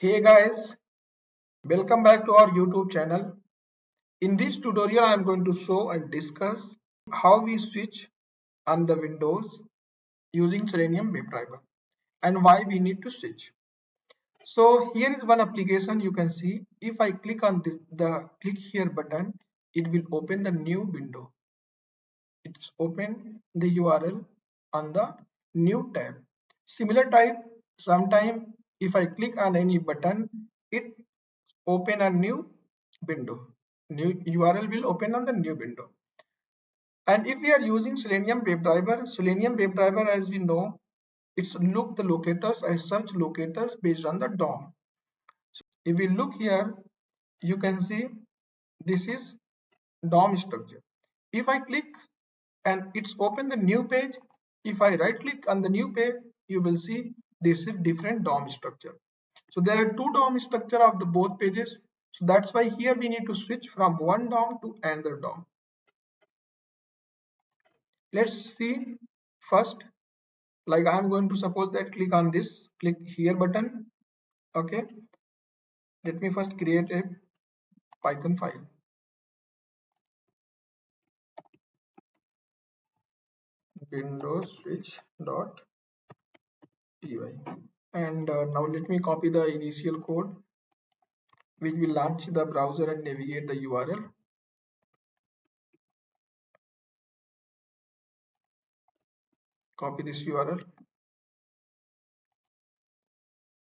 Hey guys, welcome back to our YouTube channel. In this tutorial, I am going to show and discuss how we switch on the Windows using Selenium WebDriver and why we need to switch. So here is one application you can see. If I click on the click here button, it will open the new window. It's open the URL on the new tab. Similar type, sometime if I click on any button, it open a new window. New URL will open on the new window. And if we are using Selenium WebDriver as we know, it's look the locators and search locators based on the DOM. If we look here, you can see this is DOM structure. If I click and it's open the new page, if I right click on the new page, you will see this is different DOM structure. So there are two DOM structure of the both pages. So that's why here we need to switch from one DOM to another DOM. Let's see first, like I'm going to suppose that click on this, click here button. Okay, let me first create a Python file. Windows switch.py. And now let me copy the initial code which will launch the browser and navigate the URL. Copy this URL,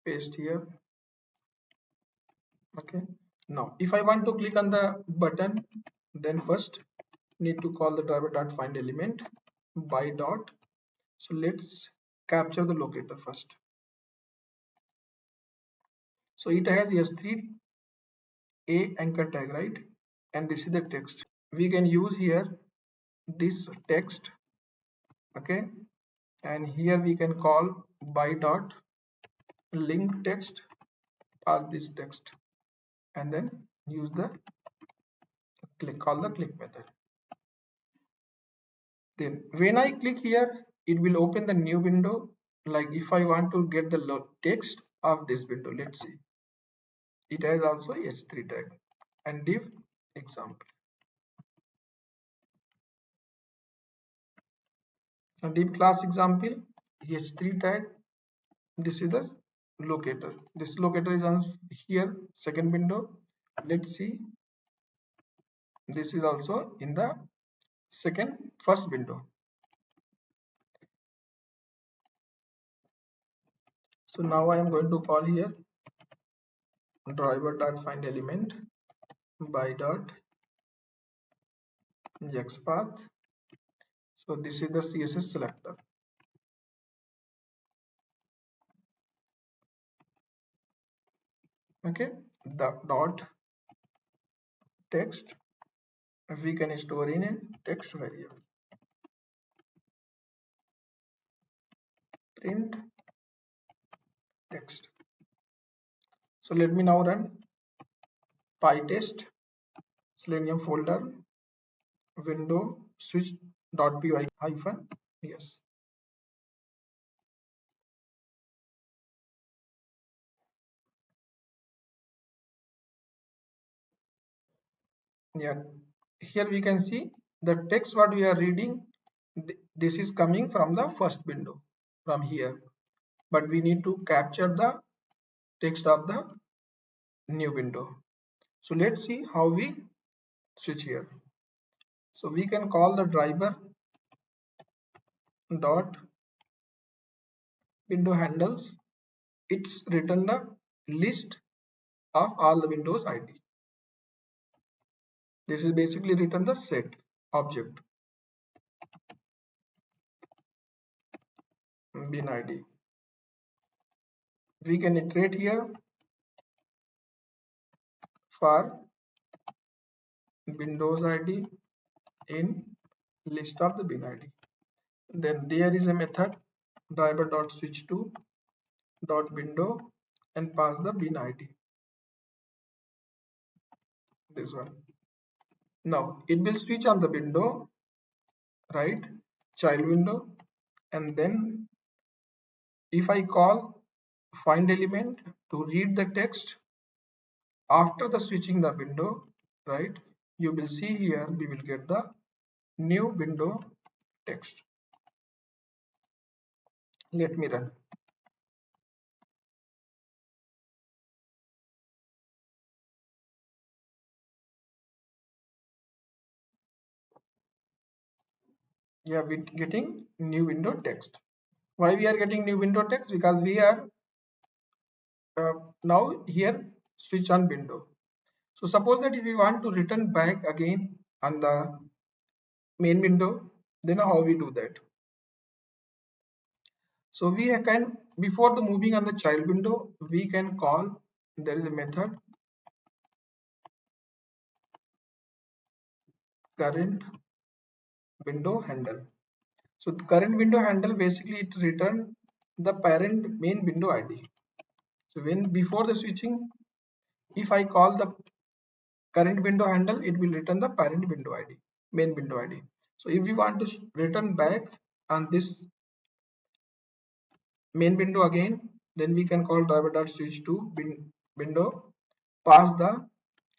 paste here. Okay, now if I want to click on the button, then first need to call the driver.find element by dot. So let's capture the locator first. So it has S3 a anchor tag, right? And this is the text. We can use here this text, okay? And here we can call by dot link text, pass this text, and then use the call the click method. Then when I click here, it will open the new window. Like if I want to get the text of this window, let's see. It has also h3 tag and div example. A div class example, h3 tag. This is the locator. This locator is on here, second window. Let's see. This is also in the first window. So now I am going to call here driver.find element by dot xpath. So this is the CSS selector. Okay, the dot text we can store in a text variable. Print text. So let me now run pytest selenium folder window switch.py hyphen yes. Yeah, here we can see the text what we are reading. This is coming from the first window from here, but we need to capture the text of the new window. So let's see how we switch here. So we can call the driver dot window handles. It's written the list of all the windows ID. This is basically written the set object bin ID. We can iterate here for windows ID in list of the bin ID. Then there is a method driver dot switch to dot window and pass the bin ID. This one. Now it will switch on the window, right? Child window, and then if I call find element to read the text. After the switching the window, right, you will see here we will get the new window text. Let me run. Yeah, we're getting new window text. Why we are getting new window text? Because we are now here switch on window. So suppose that if we want to return back again on the main window, then how we do that? So we can, before the moving on the child window, we can call, there is a method current window handle. So the current window handle basically it return the parent main window ID. So when before the switching, if I call the current window handle, it will return the parent window ID, main window ID. So if we want to return back on this main window again, then we can call driver.switch to window, pass the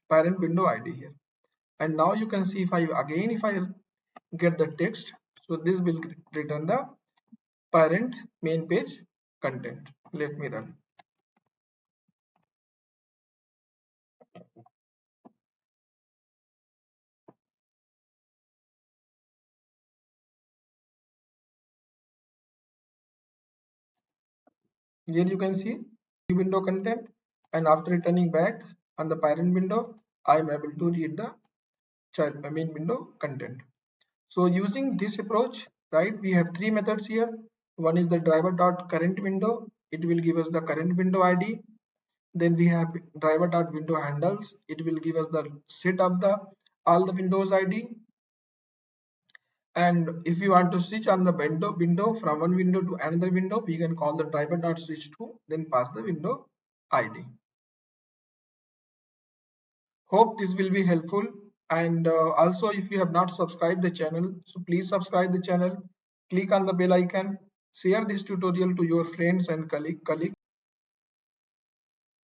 parent window ID here. And now you can see if I get the text, so this will return the parent main page content. Let me run. Here you can see window content, and after returning back on the parent window, I am able to read the child main window content. So using this approach, right, we have three methods here. One is the driver.current window. It will give us the current window ID. Then we have driver.window handles. It will give us the set of the all the windows ID. And if you want to switch on the window from one window to another window, we can call the driver.switch to, then pass the window ID. Hope this will be helpful. And also, if you have not subscribed the channel, so please subscribe the channel, click on the bell icon, share this tutorial to your friends and colleagues.